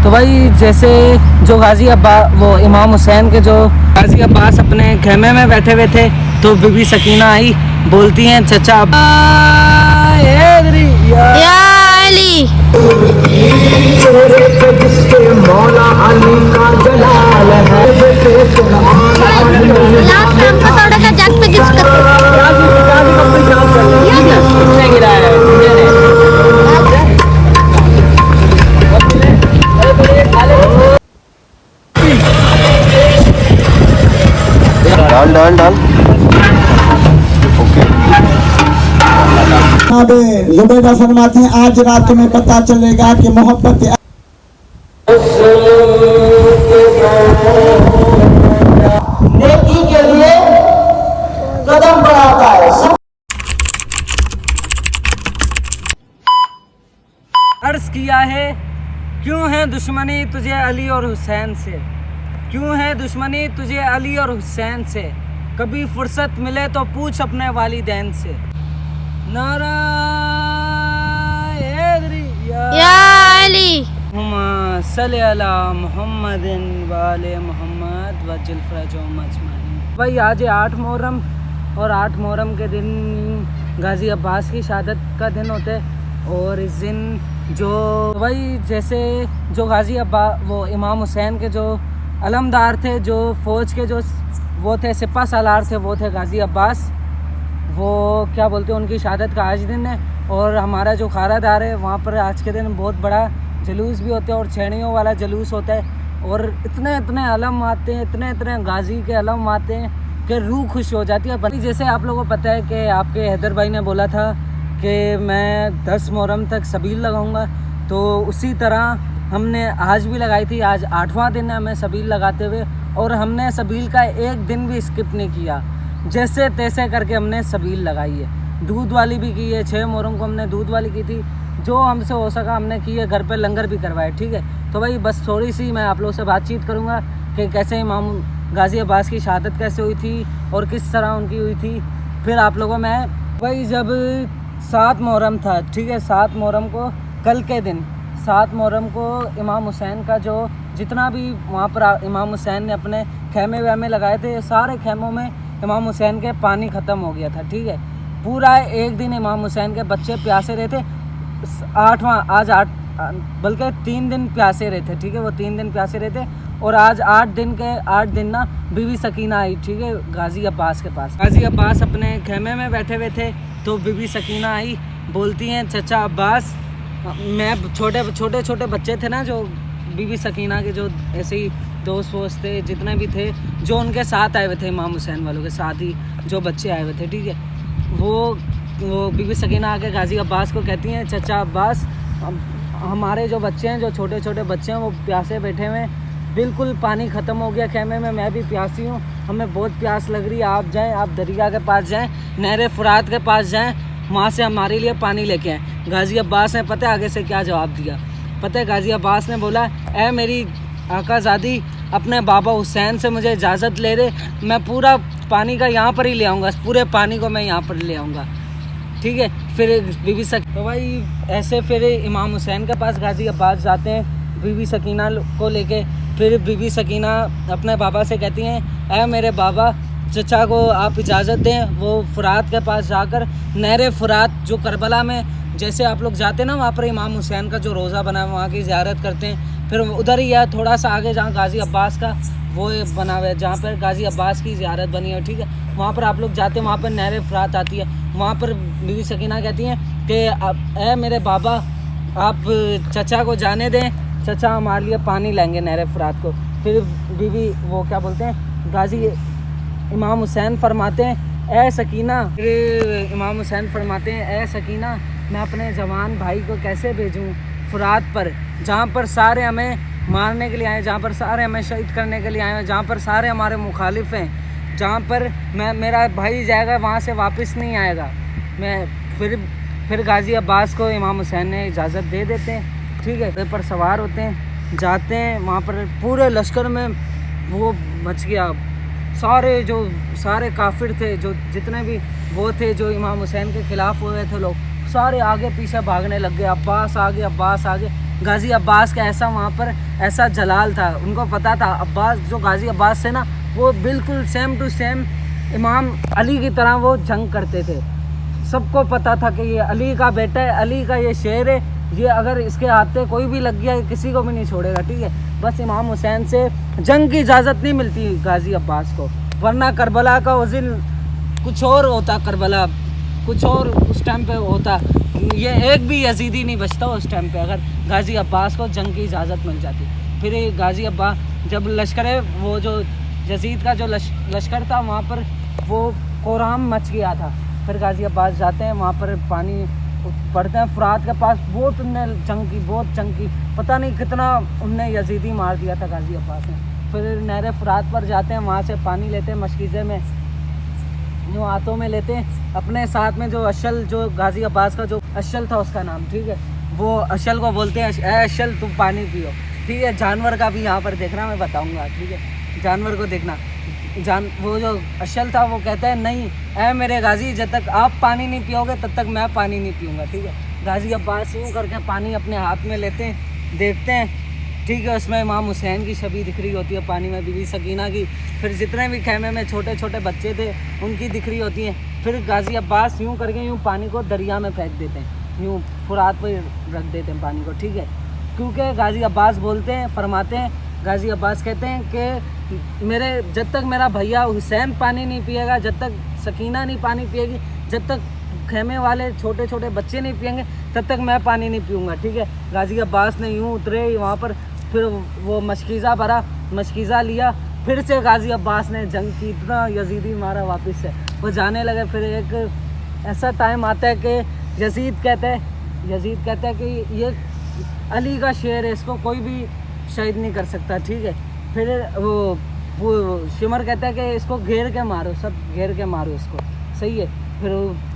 तो भाई जैसे जो गाजी अब्बास वो इमाम हुसैन के जो गाजी अब्बास अपने खेमे में बैठे हुए थे तो बीबी सकीना आई, बोलती हैं चचा या अली मौला अली का जलाल है थोड़ा सा जग पे किसका डाल डाल डाल जुबैदा फरमाते हैं आज रात में पता चलेगा कि मोहब्बत नेकी के लिए कदम बढ़ाता है। अर्ज किया है क्यों है दुश्मनी तुझे अली और हुसैन से, क्यों है दुश्मनी तुझे अली और हुसैन से, कभी फुर्सत मिले तो पूछ अपने वालिदैन से। नारा या अली सल्ली अला मुहम्मदिन वाले मोहम्मद वजल फरजहुम अजमईन। भाई आज है 8 मुहर्रम और 8 मुहर्रम के दिन गाजी अब्बास की शहादत का दिन होता है। और इस दिन जो भाई जैसे जो गाजी अब्बास वो इमाम हुसैन के जो अलमदार थे, जो फ़ौज के जो वो थे सिपा सालार थे, वो थे गाजी अब्बास। वो क्या बोलते हैं उनकी शहादत का आज दिन है। और हमारा जो खारादार है वहाँ पर आज के दिन बहुत बड़ा जुलूस भी होता है और छेड़ियों वाला जुलूस होता है। और इतने इतने अलम आते हैं, इतने इतने गाजी के अलम आते हैं कि रूह खुश हो जाती है। जैसे आप लोगों को पता है कि आपके हैदर भाई ने बोला था कि मैं 10 मुहर्रम तक सबील लगाऊंगा, तो उसी तरह हमने आज भी लगाई थी। आज 8वां दिन है हमें सबील लगाते हुए और हमने सबील का एक दिन भी स्किप नहीं किया। जैसे तैसे करके हमने सबील लगाई है। दूध वाली भी की है, 6 मुहर्रम को हमने दूध वाली की थी, जो हमसे हो सका हमने की है। घर पे लंगर भी करवाए, ठीक है। तो भाई बस थोड़ी सी मैं आप लोगों से बातचीत करूँगा कि कैसे इमाम गाजी अब्बास की शहादत कैसे हुई थी और किस तरह उनकी हुई थी। फिर आप लोगों में भाई जब 7 मुहर्रम था, ठीक है, 7 मुहर्रम को कल के दिन 7 मुहर्रम को इमाम हुसैन का जो जितना भी वहाँ पर इमाम हुसैन ने अपने खेमे वेमे लगाए थे, सारे खेमों में इमाम हुसैन के पानी ख़त्म हो गया था, ठीक है। पूरा एक दिन इमाम हुसैन के बच्चे प्यासे रहे थे। 8 बल्कि 3 दिन प्यासे रहे थे, ठीक है। वो 3 दिन प्यासे रहे थे और आज 8 दिन ना बीबी सकीना आई, ठीक है, गाजी अब्बास के पास। गाजी अब्बास अपने खेमे में बैठे हुए थे तो बीबी सकीना आई, बोलती हैं चचा अब्बास, मैं छोटे बच्चे थे ना, जो बीबी सकीना के जो ऐसे ही दोस्त वोस्त थे जितने भी थे जो उनके साथ आए हुए थे, इमाम हुसैन वालों के साथ ही जो बच्चे आए हुए थे, ठीक है। वो बीबी सकीना आके गाजी अब्बास को कहती हैं चचा अब्बास, हमारे जो बच्चे हैं, जो छोटे बच्चे हैं, वो प्यासे बैठे हुए हैं, बिल्कुल पानी ख़त्म हो गया खेमे में, मैं भी प्यासी हूँ, हमें बहुत प्यास लग रही है। आप जाएँ, आप दरिया के पास जाएँ, नहर फुरात के पास जाएँ, वहाँ से हमारे लिए पानी लेके आएँ। गाजी अब्बास ने पता है आगे से क्या जवाब दिया? पता है गाजी अब्बास ने बोला, ए मेरी आकाज़ादी, अपने बाबा हुसैन से मुझे इजाज़त ले रहे, मैं पूरा पानी का यहाँ पर ही ले आऊँगा, पूरे पानी को मैं यहाँ पर ले आऊँगा, ठीक है। फिर बीबी तो भाई ऐसे फिर इमाम हुसैन के पास गाजी अब्बास जाते हैं बीबी सकीना को लेके। फिर बीबी सकीना अपने बाबा से कहती हैं, ऐ मेरे बाबा, चचा को आप इजाज़त दें, वो फुरात के पास जाकर नहर फुरात जो करबला में जैसे आप लोग जाते हैं ना, वहाँ पर इमाम हुसैन का जो रोज़ा बना है वहाँ की ज़ियारत करते हैं। फिर उधर ही है थोड़ा सा आगे जहाँ गाजी अब्बास का वो बना हुआ है, जहाँ पर गाजी अब्बास की ज़ियारत बनी है, ठीक है। वहाँ पर आप लोग जाते हैं, वहाँ पर नहर फुरात आती है। वहाँ पर बीबी सकीना कहती हैं कि ए मेरे बाबा, आप चचा को जाने दें, चचा हमारे लिए पानी लाएंगे नहर फुरात को। फिर बीबी वो क्या बोलते हैं, गाजी इमाम हुसैन फरमाते हैं, ए सकीना, फिर इमाम हुसैन फरमाते हैं, ए सकीना, मैं अपने जवान भाई को कैसे भेजूँ फुरात पर, जहाँ पर सारे हमें मारने के लिए आए, जहाँ पर सारे हमें शहीद करने के लिए आए हैं, जहाँ पर सारे हमारे मुखालिफ हैं, जहाँ पर मेरा भाई जाएगा वहाँ से वापस नहीं आएगा। मैं फिर गाजी अब्बास को इमाम हुसैन ने इजाज़त दे देते हैं, ठीक है। पर सवार होते हैं, जाते हैं, वहाँ पर पूरे लश्कर में वो बच गया। सारे काफिर थे, जो जितने भी वो थे जो इमाम हुसैन के ख़िलाफ़ हुए थे लोग, सारे आगे पीछे भागने लग गए। अब्बास आगे, गाजी अब्बास का ऐसा वहाँ पर ऐसा जलाल था, उनको पता था अब्बास जो गाजी अब्बास थे ना वो बिल्कुल सेम टू सेम इमाम अली की तरह वो जंग करते थे। सबको पता था कि ये अली का बेटा है, अली का ये शेर है, ये अगर इसके हाथ कोई भी लग गया किसी को भी नहीं छोड़ेगा, ठीक है। बस इमाम हुसैन से जंग की इजाज़त नहीं मिलती गाजी अब्बास को, वरना करबला का उस दिन कुछ और होता, करबला कुछ और उस टाइम पे होता, ये एक भी यजीदी नहीं बचता उस टाइम पे अगर गाजी अब्बास को जंग की इजाज़त मिल जाती। फिर गाजी अब्बास जब लश्कर वो जो यजीद का जो लश्कर था वहाँ पर वो कोराम मच गया था, फिर गाजी अब्बास जाते हैं वहाँ पर पानी पढ़ते हैं फुरात के पास, बहुत उनने जंग की, पता नहीं कितना उनने यजीदी मार दिया था गाजी अब्बास ने। फिर नहर फुरात पर जाते हैं, वहाँ से पानी लेते हैं मशकीज़े में, जो हाथों में लेते हैं, अपने साथ में जो अशल जो गाजी अब्बास का जो अशल था उसका नाम, ठीक है, वो अशल को बोलते हैं अशल तुम पानी पियो, ठीक है। जानवर का भी यहाँ पर देखना मैं बताऊँगा, ठीक है, जानवर को देखना, वो जो अशल था वो कहता है नहीं ऐ मेरे गाजी जब तक आप पानी नहीं पियोगे तब तक मैं पानी नहीं पीऊँगा, ठीक है। गाजी अब्बास यूँ करके पानी अपने हाथ में लेते हैं, देखते हैं, ठीक है, उसमें इमाम हुसैन की छवि दिख रही होती है पानी में, बीबी सकीना की, फिर जितने भी खेमे में छोटे छोटे बच्चे थे उनकी दिख रही होती हैं। फिर गाजी अब्बास यूँ करके यूँ पानी को दरिया में फेंक देते हैं, यूँ फुरात पर रख देते हैं पानी को, ठीक है। क्योंकि गाजी अब्बास बोलते हैं, फरमाते हैं, गाजी अब्बास कहते हैं कि मेरे जब तक मेरा भैया हुसैन पानी नहीं पिएगा, जब तक सकीना नहीं पानी पिएगी, जब तक खेमे वाले छोटे छोटे बच्चे नहीं पिएंगे तब तक मैं पानी नहीं पीऊँगा, ठीक है। गाजी अब्बास ने यूँ उतरे वहाँ पर, फिर वो मशकीज़ा भरा, मशकीज़ा लिया, फिर से गाजी अब्बास ने जंग की, इतना यजीदी मारा वापस से, वो जाने लगे। फिर एक ऐसा टाइम आता है कि यजीद कहते हैं कि ये अली का शेर है, इसको कोई भी शहीद नहीं कर सकता, ठीक है। फिर वो शिमर कहता है कि इसको घेर के मारो, सब घेर के मारो इसको, सही है। फिर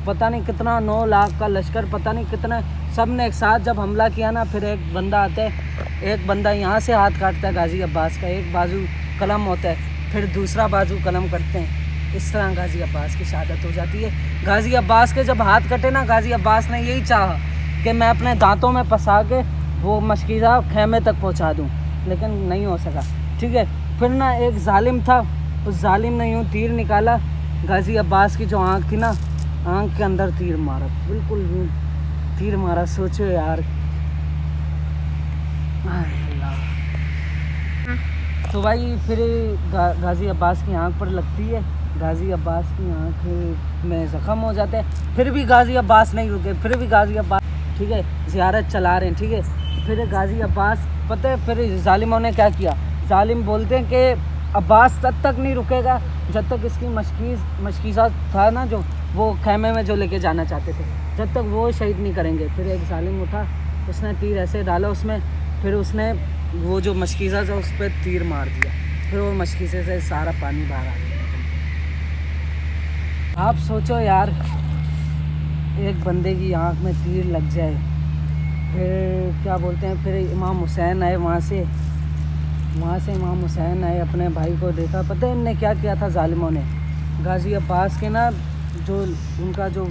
पता नहीं कितना 9 लाख का लश्कर, पता नहीं कितना, सब ने एक साथ जब हमला किया ना, फिर एक बंदा आता है, एक बंदा यहाँ से हाथ काटता है गाजी अब्बास का, एक बाजू कलम होता है, फिर दूसरा बाजू कलम करते हैं, इस तरह गाजी अब्बास की शहादत हो जाती है। गाजी अब्बास के जब हाथ कटे ना, गाजी अब्बास ने यही चाहा कि मैं अपने दांतों में फंसा के वो मशकीज़ा खेमे तक पहुँचा दूँ, लेकिन नहीं हो सका, ठीक है। फिर ना एक जालिम था, उस जालिम ने यूँ तीर निकाला, गाजी अब्बास की जो आँख थी ना, आँख के अंदर तीर मारा, बिल्कुल यूँ तीर मारा, सोचो यार। तो भाई फिर गाजी अब्बास की आँख पर लगती है, गाजी अब्बास की आँख में ज़ख़म हो जाता है, फिर भी गाजी अब्बास नहीं रुके, फिर भी गाजी अब्बास, ठीक है, ज़ियारत चला रहे हैं, ठीक है। फिर गाजी अब्बास, पता है फिर जालिमों ने क्या किया, जालिम बोलते हैं कि अब्बास तब तक नहीं रुकेगा जब तक इसकी मशकीज़ा था ना, जो वो खेमे में जो लेके जाना चाहते थे, जब तक वो शहीद नहीं करेंगे। फिर एक जालिम उठा, उसने तीर ऐसे डाला उसमें, फिर उसने वो जो मशकीज़ा था उस पर तीर मार दिया, फिर वो मशकीज़े से सारा पानी बाहर आ गया। आप सोचो यार, एक बंदे की आँख में तीर लग जाए, फिर क्या बोलते हैं, फिर इमाम हुसैन आए वहाँ से इमाम हुसैन आए, अपने भाई को देखा, पता है इनने क्या किया था जालिमों ने, गाजी अब्बास के ना जो उनका जो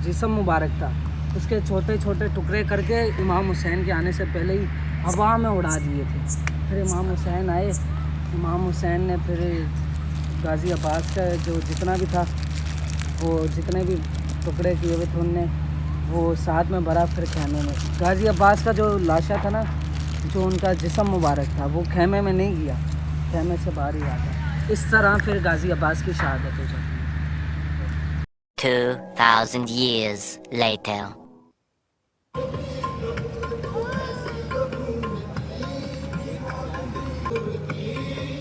जिस्म मुबारक था उसके छोटे छोटे टुकड़े करके इमाम हुसैन के आने से पहले ही हवा में उड़ा दिए थे। फिर इमाम हुसैन आए, इमाम हुसैन ने फिर गाजी अब्बास का जो जितना भी था, वो जितने भी टुकड़े किए हुए थे उनने वो साथ में भरा, फिर खेमे में गाजी अब्बास का जो लाशा था ना, जो उनका जिस्म मुबारक था, वो खेमे में नहीं गया, खेमे से बाहर ही आ गया। इस तरह फिर गाजी अब्बास की शहादत हो जाती है। 2000 years later.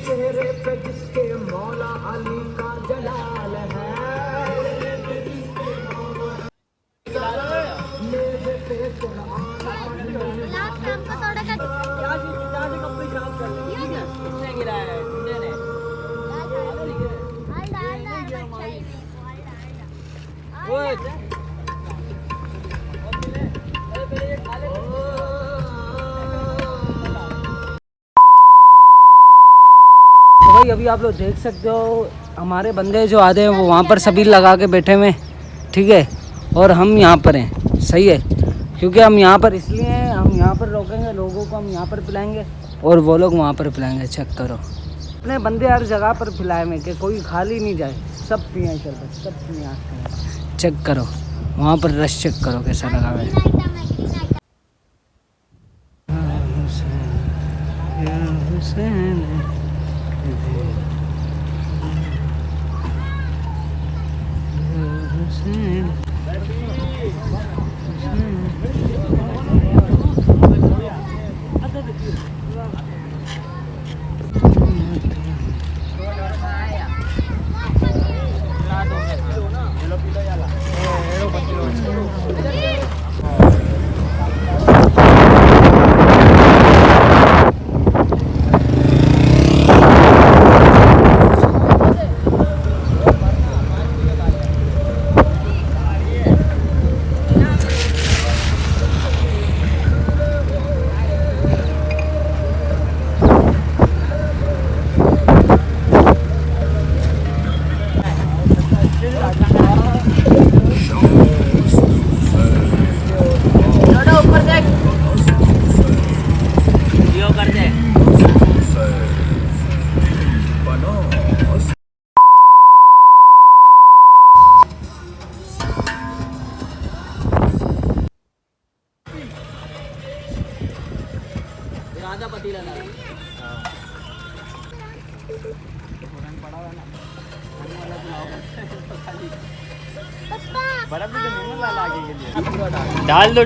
चेहरे पे जिसके मौला अली का जलाल है, तो भाई अभी आप लोग देख सकते हो हमारे बंदे जो आधे हैं वो वहाँ पर सभी लगा के बैठे हुए, ठीक है, और हम यहाँ पर हैं, सही है, क्योंकि हम यहाँ पर इसलिए हैं, हम यहाँ पर रोकेंगे लोगों को हम यहाँ पर पिलाएंगे और वो लोग वहाँ पर पिलाएंगे। चेक करो, अपने बंदे हर जगह पर पिलाए में कि कोई खाली नहीं जाए, सब पिए शरबत, सब पिए। चेक करो वहाँ पर रश, चेक करो कैसा लगा है।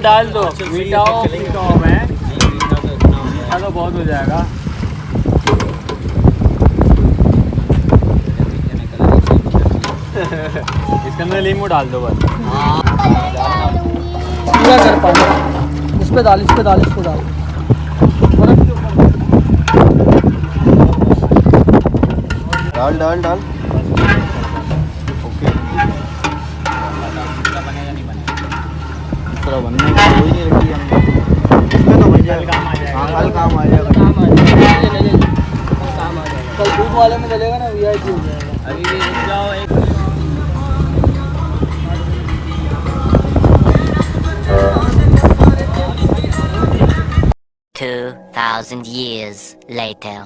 डाल दो मीठा हो मैं मीठा तो बहुत हो जाएगा। इसके अंदर नींबू डाल दो बस। पूरा कर पाऊंगा। इस पे डाल, इस पे डाल, इस पे डाल। डाल डाल डाल। ओके, बनने की कोई नहीं रखी हमने। इसमें तो भैया काम आ जाएगा। हाँ, कल काम आ जाएगा। कल दूध वाले में चलेगा ना, वीआईपी हो जाएगा। अभी भी रुक जाओ एक 2,000 years later.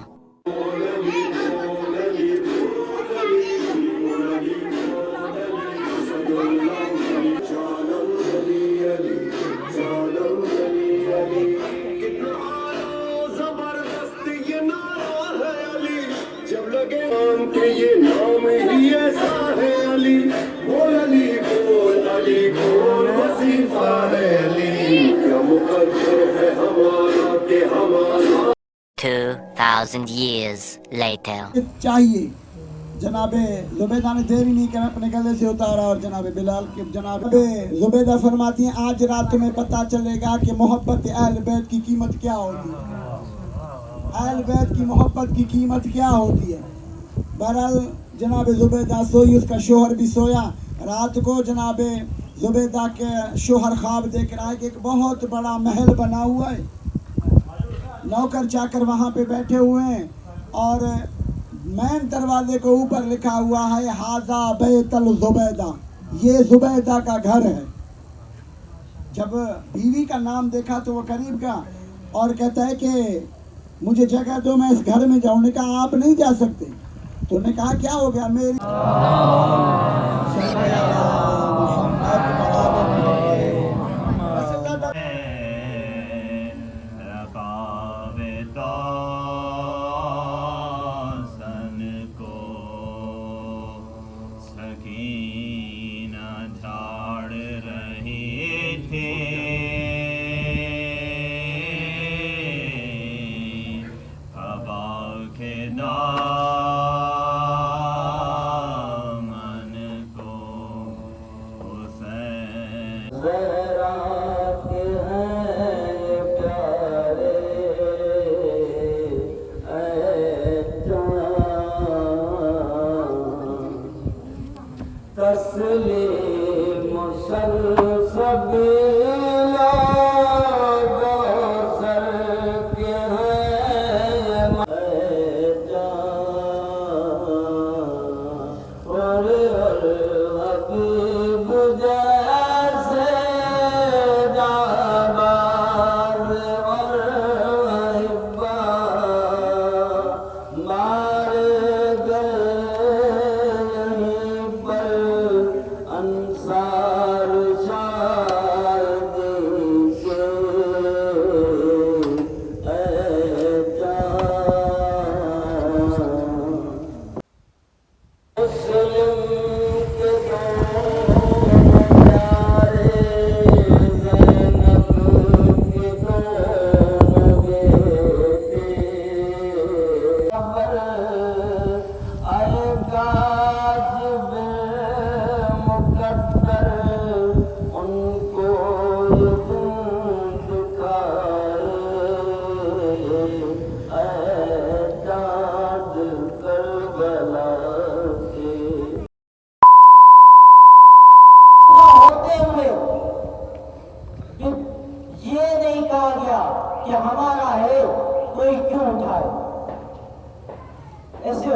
है 2,000 years later. चाहिए। जनाबे जुबैदा ने देरी नहीं कर अपने गले से उतारा और जनाबे बिलाल के जनाबे जुबैदा फरमाती हैं आज रात तुम्हें पता चलेगा कि मोहब्बत अहल बैत की कीमत क्या होती है। अहल बैत की मोहब्बत की कीमत क्या होती है। बहरहाल जनाबे जुबैदा सोई, उसका शोहर भी सोया। रात को जनाबे जुबैदा के शोहर ख्वाब देख रहा है कि एक बहुत बड़ा महल बना हुआ है, नौकर चाकर वहाँ पे बैठे हुए हैं और मैन दरवाजे के ऊपर लिखा हुआ है हाजा बैतल जुबैदा, ये जुबैदा का घर है। जब बीवी का नाम देखा तो वो करीब गया और कहता है कि मुझे जगह दो, मैं इस घर में जाऊँ। ने कहा आप नहीं जा सकते। तो ने कहा क्या हो गया, मेरी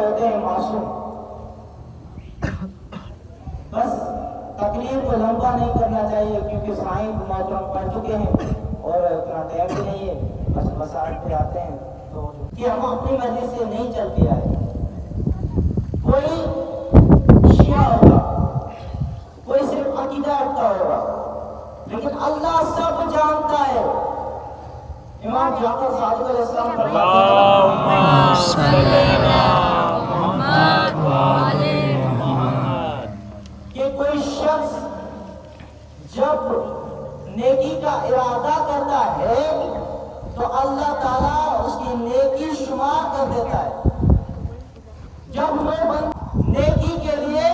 होते हैं मासूम। बस तकलीफ को लंबा नहीं करना चाहिए क्योंकि साईं मोहतरम पढ़ चुके हैं और इतना टाइम भी नहीं है, बस मसाज पे आते हैं तो कि हम अपनी मर्जी से नहीं चल के आए। कोई शिया होगा, कोई सिर्फ अकीदा रखता होगा, लेकिन अल्लाह सब जानता है। इमाम जाफर सादिक अलैहिस्सलाम कि कोई शख्स जब नेकी का इरादा करता है तो अल्लाह ताला उसकी नेकी शुमार कर देता है। जब वो नेकी के लिए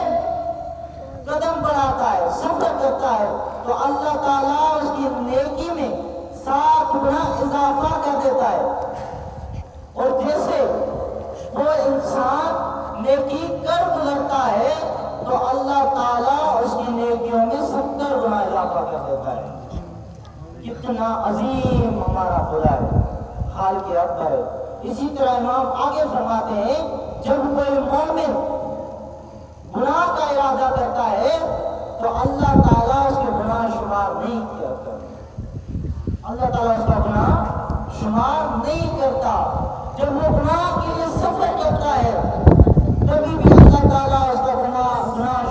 कदम बढ़ाता है, सफर करता है, तो अल्लाह ताला उसकी नेकी में 7 गुना इजाफा कर देता है। और जैसे वो इंसान नेकी कर गुजरता है तो अल्लाह ताला उसकी नेकियों में 70 गुना इजाफा कर देता है। कितना अजीम हमारा खुदा है, खालिक अकबर है। इसी तरह इमाम आगे फरमाते हैं, जब कोई मोमिन गुनाह का इरादा करता है तो अल्लाह ताला उसके गुनाह शुमार नहीं करता। अल्लाह ताला उसका गुनाह शुमार नहीं करता। जब वो गुनाह के लिए सफर करता है तभी भी अल्लाह ताला उसका गुनाह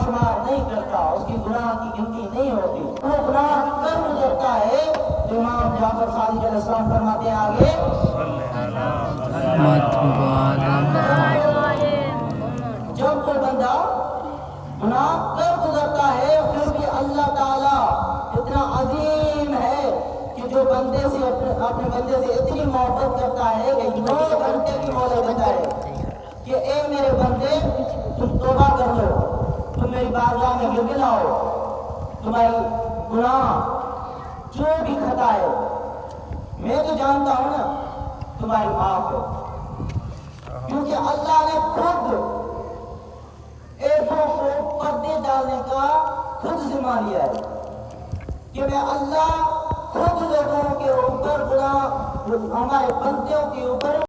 शुमार नहीं करता, उसकी गुनाह की गिनती नहीं होती। वो गुनाह कर गुजरता है तो इमाम जाफर सादिक अलैहिस्सलाम फरमाते हैं आगे, जब कोई बंदा गुनाह कर गुजरता है फिर भी अल्लाह ताला इतना अजीम है कि जो बंदे से अपने बंदे से इतनी मोहब्बत करता है कि 9 घंटे की मोहलत देता है कि ए मेरे बंदे तुम तौबा कर लो, तुम मेरी बारगाह में गिर गिलाओ, तुम्हारी गुनाह जो भी खता है मैं तो जानता हूं ना तुम्हारी माफ है। क्योंकि अल्लाह ने खुद ऐबों को पर्दे डालने का खुद जिम्मा लिया है कि मैं अल्लाह खुद लोगों के ऊपर गुनाह हमारे बंदियों के ऊपर